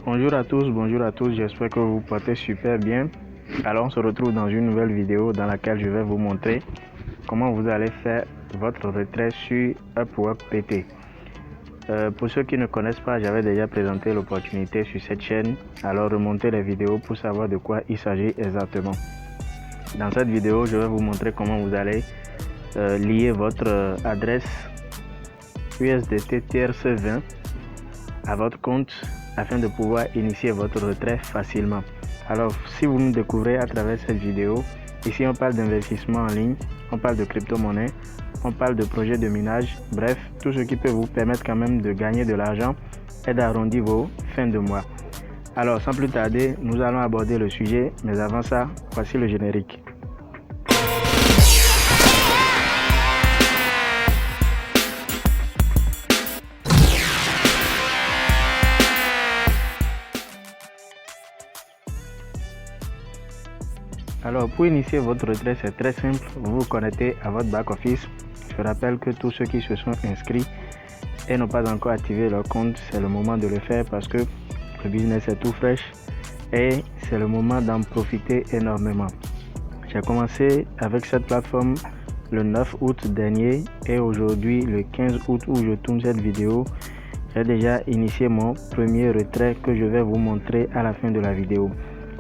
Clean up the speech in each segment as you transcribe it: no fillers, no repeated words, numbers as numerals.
Bonjour à tous, j'espère que vous portez super bien. Alors on se retrouve dans une nouvelle vidéo dans laquelle je vais vous montrer comment vous allez faire votre retrait sur Upwork PT. Pour ceux qui ne connaissent pas, j'avais déjà présenté l'opportunité sur cette chaîne, alors remontez les vidéos pour savoir de quoi il s'agit exactement. Dans cette vidéo, je vais vous montrer comment vous allez lier votre adresse USDT TRC20 à votre compte afin de pouvoir initier votre retrait facilement. Alors, si vous nous découvrez à travers cette vidéo, ici on parle d'investissement en ligne, on parle de crypto-monnaie, on parle de projets de minage, bref, tout ce qui peut vous permettre quand même de gagner de l'argent et d'arrondir vos fins de mois. Alors, sans plus tarder, nous allons aborder le sujet, mais avant ça, voici le générique. Alors pour initier votre retrait, c'est très simple, vous vous connectez à votre back-office. Je rappelle que tous ceux qui se sont inscrits et n'ont pas encore activé leur compte, c'est le moment de le faire parce que le business est tout fraîche et c'est le moment d'en profiter énormément. J'ai commencé avec cette plateforme le 9 août dernier et aujourd'hui le 15 août où je tourne cette vidéo, j'ai déjà initié mon premier retrait que je vais vous montrer à la fin de la vidéo.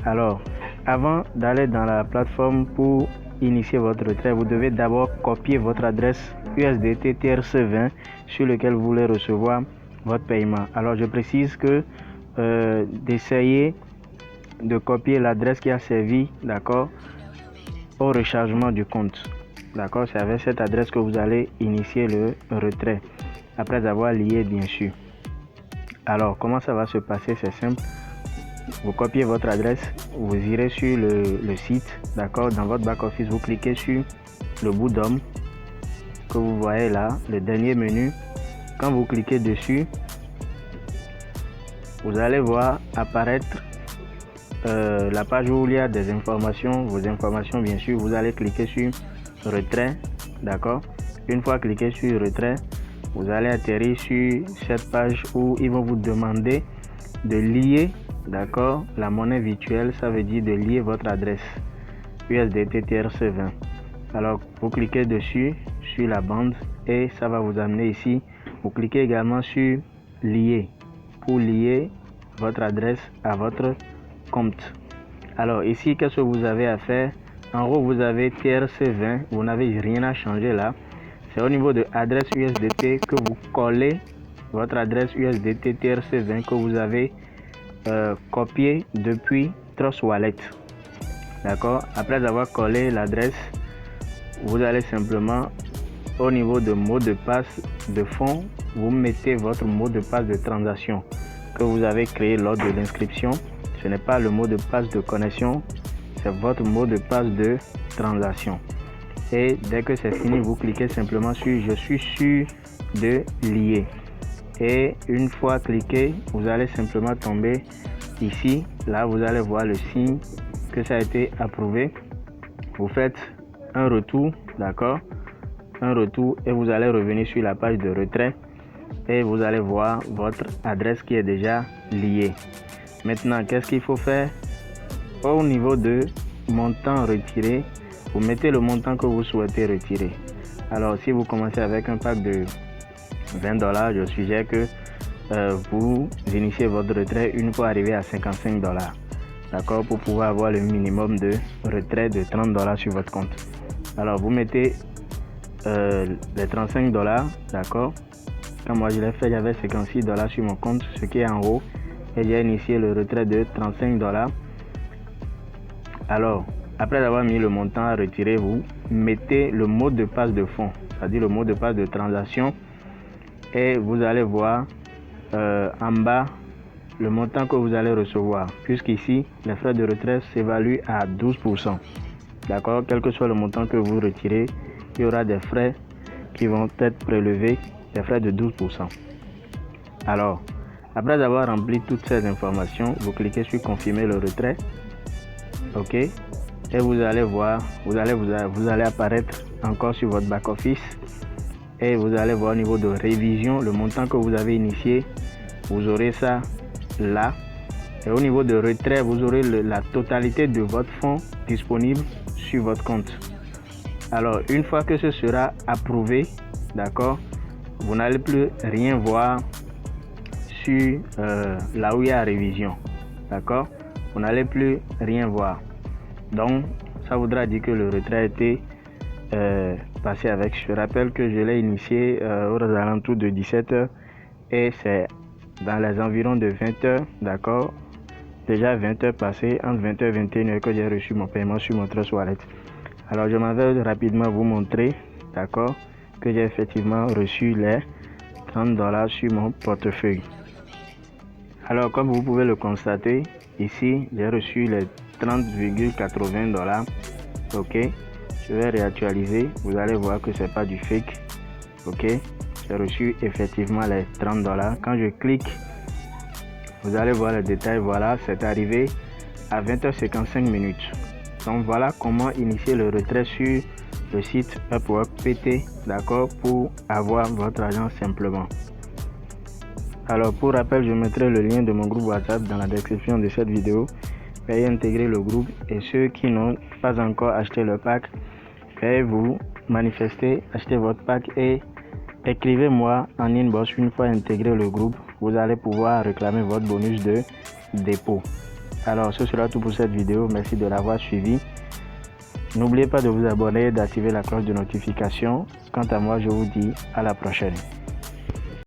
Alors, avant d'aller dans la plateforme pour initier votre retrait, vous devez d'abord copier votre adresse USDT TRC20 sur lequel vous voulez recevoir votre paiement. Alors, je précise que d'essayer de copier l'adresse qui a servi, d'accord, au rechargement du compte. D'accord, c'est avec cette adresse que vous allez initier le retrait, après avoir lié bien sûr. Alors, comment ça va se passer? C'est simple. Vous copiez votre adresse, vous irez sur le site, d'accord, dans votre back-office, vous cliquez sur le bout d'homme que vous voyez là, le dernier menu. Quand vous cliquez dessus, vous allez voir apparaître la page où il y a des informations, vos informations bien sûr. Vous allez cliquer sur retrait, d'accord. Une fois cliqué sur retrait, vous allez atterrir sur cette page où ils vont vous demander de lier, d'accord, la monnaie virtuelle. Ça veut dire de lier votre adresse USDT TRC20. Alors vous cliquez dessus sur la bande et ça va vous amener ici. Vous cliquez également sur lier pour lier votre adresse à votre compte. Alors ici, qu'est-ce que vous avez à faire? En gros, vous avez TRC20, vous n'avez rien à changer là. C'est au niveau de adresse USDT que vous collez votre adresse USDT TRC20 que vous avez copié depuis Trust Wallet. D'accord. Après avoir collé l'adresse, vous allez simplement au niveau de mot de passe de fond, vous mettez votre mot de passe de transaction que vous avez créé lors de l'inscription. Ce n'est pas le mot de passe de connexion, c'est votre mot de passe de transaction. Et dès que c'est fini, vous cliquez simplement sur je suis sûr de lier. Et une fois cliqué, vous allez simplement tomber ici. Là, vous allez voir le signe que ça a été approuvé. Vous faites un retour, d'accord, un retour, et vous allez revenir sur la page de retrait et vous allez voir votre adresse qui est déjà liée. Maintenant, qu'est-ce qu'il faut faire? Au niveau de montant retiré, vous mettez le montant que vous souhaitez retirer. Alors, si vous commencez avec un pack de $20, je suggère que vous initiez votre retrait une fois arrivé à $55, d'accord, pour pouvoir avoir le minimum de retrait de $30 sur votre compte. Alors, vous mettez les $35, d'accord. Quand moi je l'ai fait, j'avais $56 sur mon compte, ce qui est en haut, et j'ai initié le retrait de $35. Alors, après avoir mis le montant à retirer, vous mettez le mot de passe de fond, c'est-à-dire le mot de passe de transaction, et vous allez voir en bas le montant que vous allez recevoir, puisqu'ici les frais de retrait s'évaluent à 12%. D'accord, quel que soit le montant que vous retirez, il y aura des frais qui vont être prélevés, des frais de 12%. Alors, après avoir rempli toutes ces informations, vous cliquez sur confirmer le retrait. OK, et vous allez voir, vous allez apparaître encore sur votre back office et vous allez voir au niveau de révision le montant que vous avez initié. Vous aurez ça là Et au niveau de retrait, vous aurez la totalité de votre fonds disponible sur votre compte. Alors, une fois que ce sera approuvé, d'accord, vous n'allez plus rien voir sur là où il y a révision, d'accord, vous n'allez plus rien voir. Donc, ça voudra dire que le retrait a été passé avec. Je rappelle que je l'ai initié aux alentours de 17h et c'est dans les environs de 20h, d'accord, déjà 20h passées, entre 20h et 21h que j'ai reçu mon paiement sur mon Trust Wallet. Alors, je m'en vais rapidement vous montrer, d'accord, que j'ai effectivement reçu les $30 sur mon portefeuille. Alors, comme vous pouvez le constater, ici, j'ai reçu les $30,80. Ok, je vais réactualiser. Vous allez voir que c'est pas du fake. Ok, j'ai reçu effectivement les $30. Quand je clique, vous allez voir le détail. Voilà, c'est arrivé à 20h55. Donc voilà comment initier le retrait sur le site Upwork PT, d'accord, pour avoir votre argent simplement. Alors pour rappel, je mettrai le lien de mon groupe WhatsApp dans la description de cette vidéo. Veuillez intégrer le groupe et ceux qui n'ont pas encore acheté le pack, veuillez vous manifester, acheter votre pack et écrivez-moi en inbox une fois intégré le groupe. Vous allez pouvoir réclamer votre bonus de dépôt. Alors ce sera tout pour cette vidéo. Merci de l'avoir suivi. N'oubliez pas de vous abonner et d'activer la cloche de notification. Quant à moi, je vous dis à la prochaine.